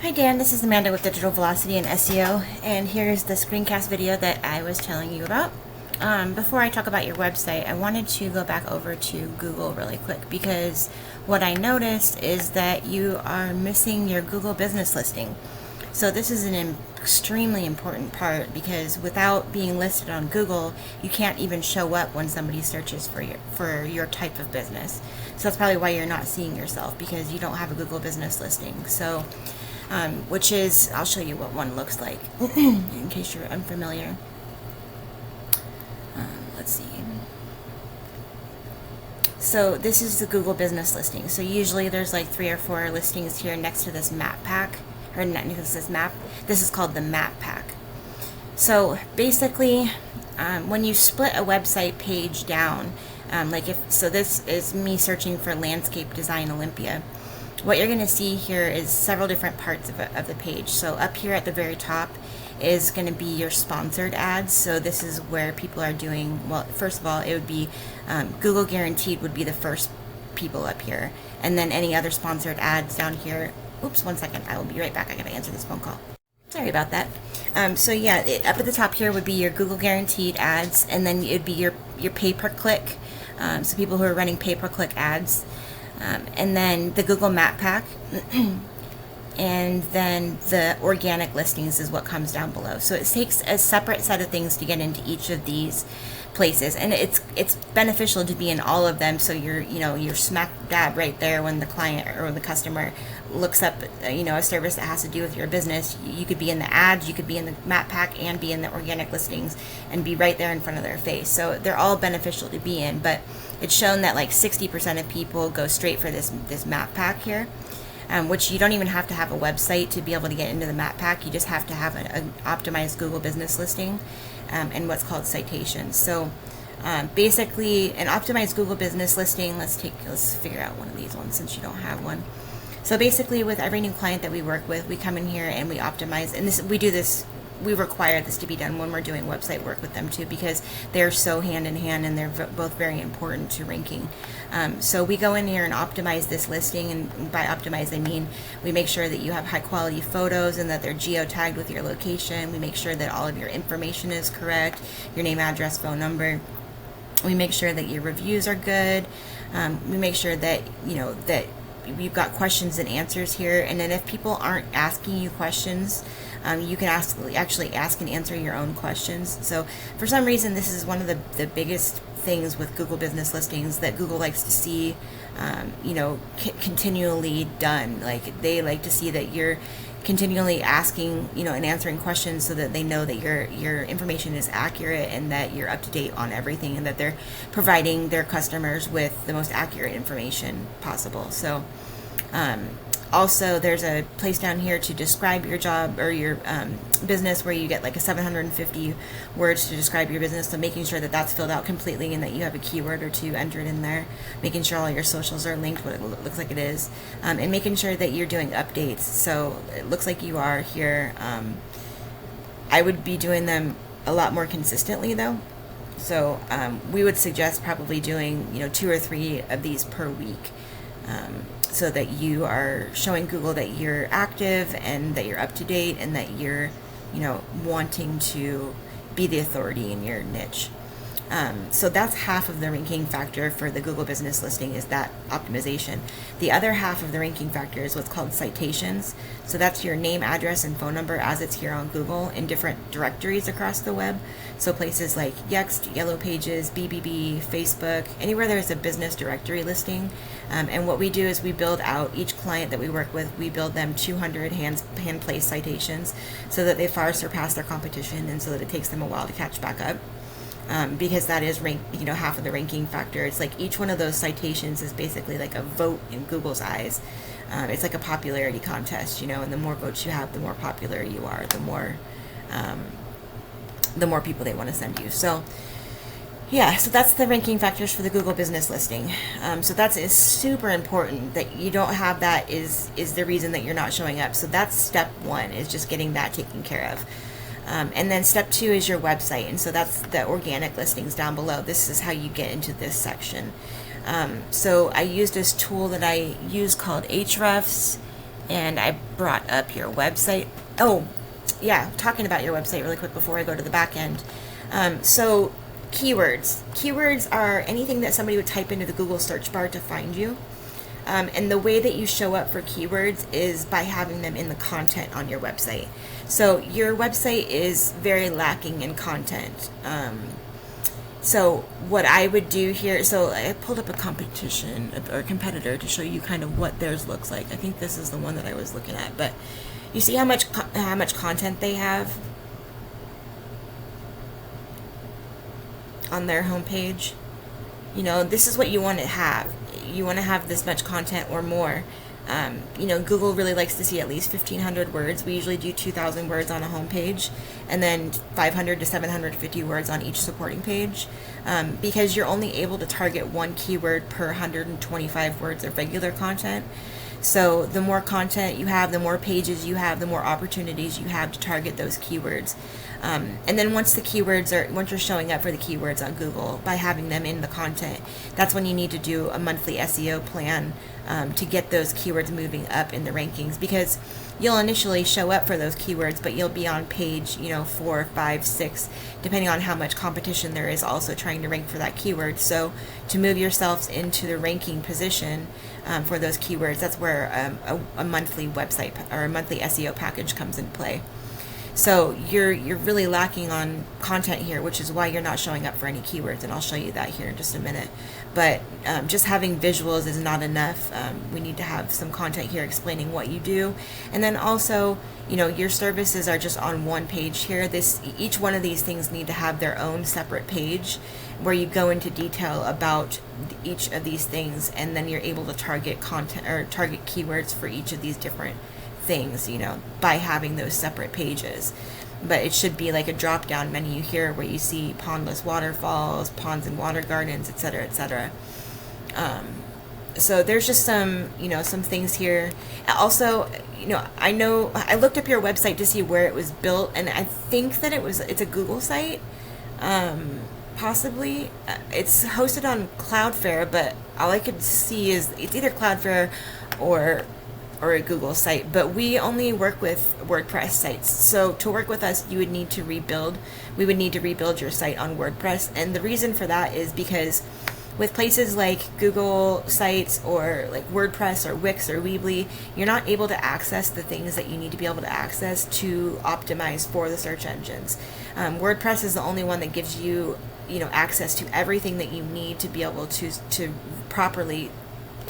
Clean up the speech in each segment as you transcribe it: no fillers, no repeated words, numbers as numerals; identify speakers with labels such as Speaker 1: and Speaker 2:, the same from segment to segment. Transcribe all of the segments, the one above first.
Speaker 1: Hi Dan, this is Amanda with Digital Velocity and SEO, and here's the screencast video that I was telling you about. Before I talk about your website, I wanted to go back over to Google really quick because what I noticed is that you are missing your Google business listing. So this is an extremely important part because without being listed on Google, you can't even show up when somebody searches for your type of business. So that's probably why you're not seeing yourself, because you don't have a Google business listing. So which is, I'll show you what one looks like in case you're unfamiliar. Let's see. So this is the Google business listing. So usually there's like 3 or 4 listings here next to this map pack, or next to this map. This is called the map pack. So basically, when you split a website page down, this is me searching for Landscape Design Olympia. What you're going to see here is several different parts of the page. So up here at the very top is going to be your sponsored ads. So this is where people are doing, well, first of all, it would be Google Guaranteed would be the first people up here. And then any other sponsored ads down here. Oops, one second. I will be right back. I got to answer this phone call. Sorry about that. So yeah, up at the top here would be your Google Guaranteed ads, and then it would be your pay-per-click. So people who are running pay-per-click ads. And then the Google Map Pack, and then the organic listings is what comes down below. So it takes a separate set of things to get into each of these places, and it's beneficial to be in all of them. So you're smack dab right there when the client or the customer looks up a service that has to do with your business. You could be in the ads, you could be in the Map Pack, and be in the organic listings, and be right there in front of their face. So they're all beneficial to be in, but it's shown that like 60% of people go straight for this Map Pack here, which you don't even have to have a website to be able to get into the Map Pack. You just have to have an optimized Google business listing and what's called citations. So basically, an optimized Google business listing, let's figure out one of these ones since you don't have one. So basically, with every new client that we work with, we come in here and we optimize, and we require this to be done when we're doing website work with them too, because they're so hand in hand and they're both very important to ranking. So we go in here and optimize this listing, and by optimize I mean we make sure that you have high quality photos and that they're geotagged with your location. We make sure that all of your information is correct, your name, address, phone number. We make sure that your reviews are good. We make sure that that you've got questions and answers here, and then if people aren't asking you questions, you can actually ask and answer your own questions. So for some reason, this is one of the biggest things with Google business listings that Google likes to see continually done. Like, they like to see that you're continually asking and answering questions, so that they know that your information is accurate and that you're up to date on everything, and that they're providing their customers with the most accurate information possible. So also, there's a place down here to describe your job or your business, where you get like a 750 words to describe your business. So making sure that that's filled out completely and that you have a keyword or two entered in there. Making sure all your socials are linked, what it looks like it is. And making sure that you're doing updates. So it looks like you are here. I would be doing them a lot more consistently though. So we would suggest probably doing 2 or 3 of these per week. So that you are showing Google that you're active and that you're up to date and that you're, wanting to be the authority in your niche. So that's half of the ranking factor for the Google business listing, is that optimization. The other half of the ranking factor is what's called citations. So that's your name, address, and phone number as it's here on Google in different directories across the web. So places like Yext, Yellow Pages, BBB, Facebook, anywhere there's a business directory listing. And what we do is we build out each client that we work with, we build them 200 hand-placed citations, so that they far surpass their competition, and so that it takes them a while to catch back up. Because that is half of the ranking factor. It's like each one of those citations is basically like a vote in Google's eyes. It's like a popularity contest, and the more votes you have, the more popular you are, the more people they want to send you. So yeah, so that's the ranking factors for the Google business listing. So that's is super important. That you don't have that is the reason that you're not showing up. So that's step 1, is just getting that taken care of. And then step 2 is your website, and so that's the organic listings down below. This is how you get into this section. So I used this tool that I use called Ahrefs, and I brought up your website. Oh, yeah, talking about your website really quick before I go to the back end. So keywords. Keywords are anything that somebody would type into the Google search bar to find you. And the way that you show up for keywords is by having them in the content on your website. So your website is very lacking in content. So what I would do here, so I pulled up a competition or competitor to show you kind of what theirs looks like. I think this is the one that I was looking at, but you see how much content they have on their homepage? You know, this is what you want to have. You want to have this much content or more. You know, Google really likes to see at least 1,500 words. We usually do 2,000 words on a homepage, and then 500 to 750 words on each supporting page, because you're only able to target one keyword per 125 words of regular content. So the more content you have, the more pages you have, the more opportunities you have to target those keywords. And then once you're showing up for the keywords on Google by having them in the content, that's when you need to do a monthly SEO plan to get those keywords moving up in the rankings, because you'll initially show up for those keywords, but you'll be on page, 4, 5, 6, depending on how much competition there is also trying to rank for that keyword. So to move yourselves into the ranking position for those keywords, that's where a monthly website or a monthly SEO package comes into play. So you're really lacking on content here, which is why you're not showing up for any keywords, and I'll show you that here in just a minute. But just having visuals is not enough. We need to have some content here explaining what you do, and then also, your services are just on one page here. Each one of these things need to have their own separate page where you go into detail about each of these things, and then you're able to target content or target keywords for each of these different things, by having those separate pages. But it should be like a drop down menu here where you see pondless waterfalls, ponds and water gardens, etc., etc. So there's just some things here. Also, I know I looked up your website to see where it was built, and I think that it's a Google site. Possibly. It's hosted on Cloudflare, but all I could see is it's either Cloudflare or a Google site, but we only work with WordPress sites. So to work with us, we would need to rebuild your site on WordPress. And the reason for that is because with places like Google sites or like WordPress or Wix or Weebly, you're not able to access the things that you need to be able to access to optimize for the search engines. WordPress is the only one that gives you, access to everything that you need to be able to properly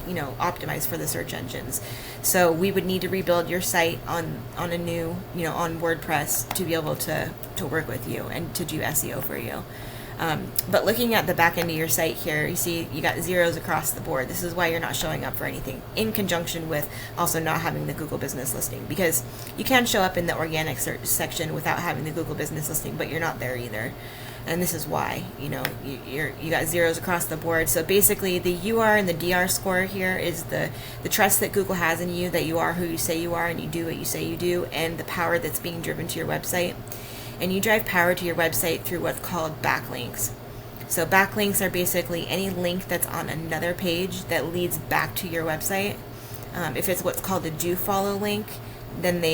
Speaker 1: optimize for the search engines. So we would need to rebuild your site on a new, on WordPress to be able to work with you and to do SEO for you. But looking at the back end of your site here, you see you got zeros across the board. This is why you're not showing up for anything, in conjunction with also not having the Google Business Listing, because you can show up in the organic search section without having the Google Business Listing, but you're not there either. And this is why, you got zeros across the board. So basically the UR and the DR score here is the trust that Google has in you, that you are who you say you are and you do what you say you do, and the power that's being driven to your website. And you drive power to your website through what's called backlinks. So backlinks are basically any link that's on another page that leads back to your website. If it's what's called a do follow link, then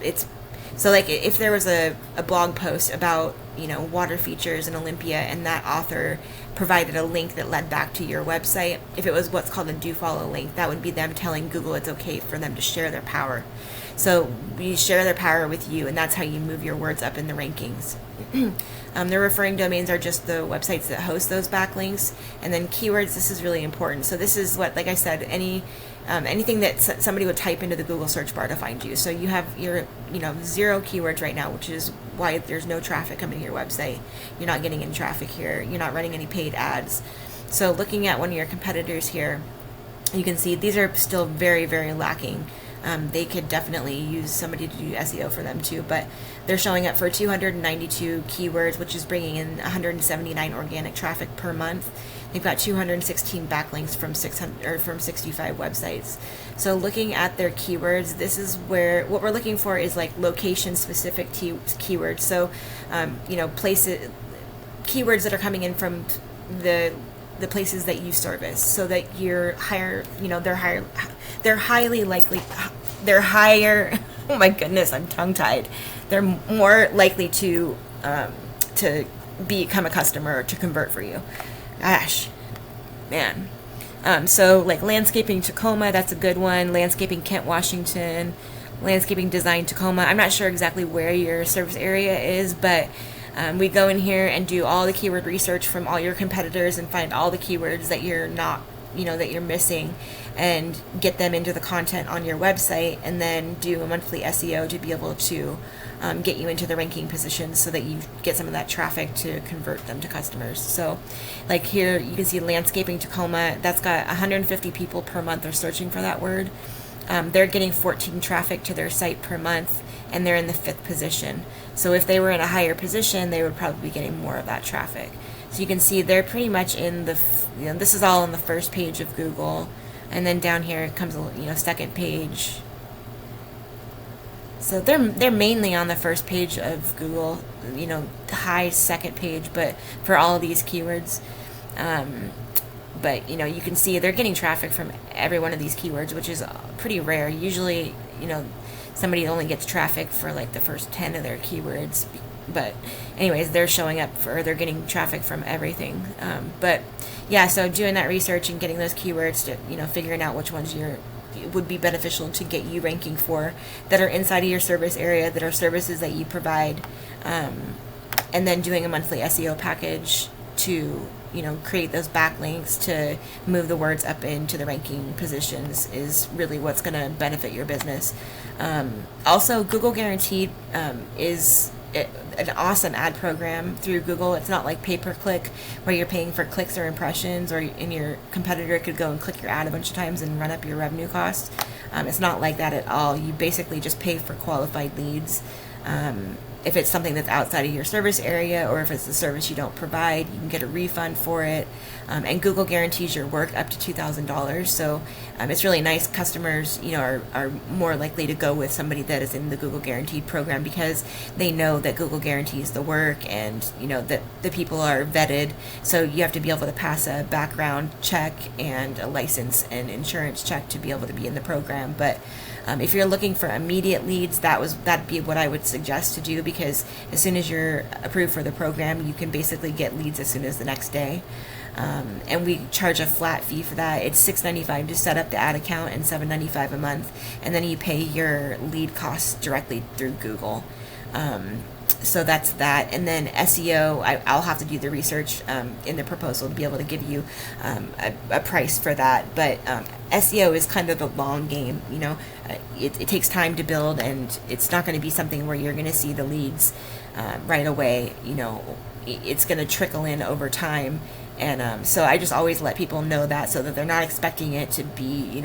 Speaker 1: it's so like if there was a blog post about water features in Olympia, and that author provided a link that led back to your website, if it was what's called a do follow link, that would be them telling Google it's okay for them to share their power. So you share their power with you, and that's how you move your words up in the rankings. The referring domains are just the websites that host those backlinks. And then keywords, this is really important. So this is what, like I said, anything that somebody would type into the Google search bar to find you. So you have your, 0 keywords right now, which is why there's no traffic coming to your website. You're not getting any traffic here. You're not running any paid ads. So looking at one of your competitors here, you can see these are still very, very lacking. They could definitely use somebody to do SEO for them too, but they're showing up for 292 keywords, which is bringing in 179 organic traffic per month. They've got 216 backlinks from 65 websites. So looking at their keywords, this is where what we're looking for is like location specific keywords. So, places, keywords that are coming in from the places that you service, so that you're higher, they're highly likely. they're higher. Oh my goodness, I'm tongue tied. They're more likely to become a customer or to convert for you. Gosh, man. So like landscaping Tacoma, that's a good one. Landscaping Kent, Washington. Landscaping design Tacoma. I'm not sure exactly where your service area is, but we go in here and do all the keyword research from all your competitors and find all the keywords that you're not, that you're missing, and get them into the content on your website, and then do a monthly SEO to be able to get you into the ranking positions so that you get some of that traffic to convert them to customers. So like here you can see landscaping Tacoma, that's got 150 people per month are searching for that word. They're getting 14 traffic to their site per month, and they're in the 5th position. So if they were in a higher position, they would probably be getting more of that traffic. So you can see they're pretty much in the, this is all on the first page of Google, and then down here comes a second page. So they're mainly on the first page of Google, high second page, but for all of these keywords. But you can see they're getting traffic from every one of these keywords, which is pretty rare. Usually, somebody only gets traffic for like the first 10 of their keywords. But anyways, they're showing up they're getting traffic from everything. But yeah, so doing that research and getting those keywords to, figuring out which ones would be beneficial to get you ranking for, that are inside of your service area, that are services that you provide, and then doing a monthly SEO package to create those backlinks to move the words up into the ranking positions is really what's going to benefit your business. Also, Google Guaranteed is an awesome ad program through Google. It's not like pay-per-click where you're paying for clicks or impressions, and your competitor could go and click your ad a bunch of times and run up your revenue costs. It's not like that at all. You basically just pay for qualified leads. If it's something that's outside of your service area, or if it's a service you don't provide, you can get a refund for it. And Google guarantees your work up to $2,000. So it's really nice. Customers, are more likely to go with somebody that is in the Google Guaranteed program because they know that Google guarantees the work, and that the people are vetted. So you have to be able to pass a background check and a license and insurance check to be able to be in the program. But if you're looking for immediate leads, that'd be what I would suggest to do, because as soon as you're approved for the program, you can basically get leads as soon as the next day. And we charge a flat fee for that. It's $6.95 to set up the ad account and $7.95 a month, and then you pay your lead costs directly through Google. So that's that. And then SEO, I'll have to do the research in the proposal to be able to give you a price for that. But SEO is kind of the long game. It takes time to build, and it's not going to be something where you're going to see the leads right away. It's going to trickle in over time. And so I just always let people know that, so that they're not expecting it to be,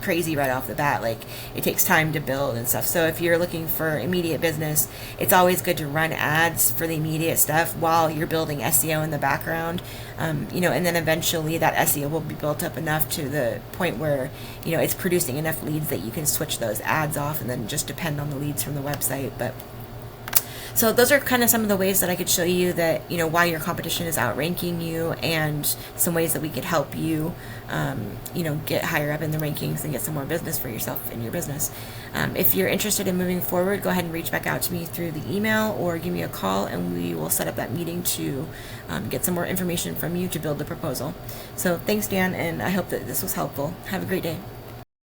Speaker 1: crazy right off the bat. Like, it takes time to build and stuff. So if you're looking for immediate business, it's always good to run ads for the immediate stuff while you're building SEO in the background. And then eventually that SEO will be built up enough to the point where, it's producing enough leads that you can switch those ads off and then just depend on the leads from the website. But so those are kind of some of the ways that I could show you that, why your competition is outranking you, and some ways that we could help you, get higher up in the rankings and get some more business for yourself in your business. If you're interested in moving forward, go ahead and reach back out to me through the email or give me a call, and we will set up that meeting to get some more information from you to build the proposal. So thanks, Dan, and I hope that this was helpful. Have a great day.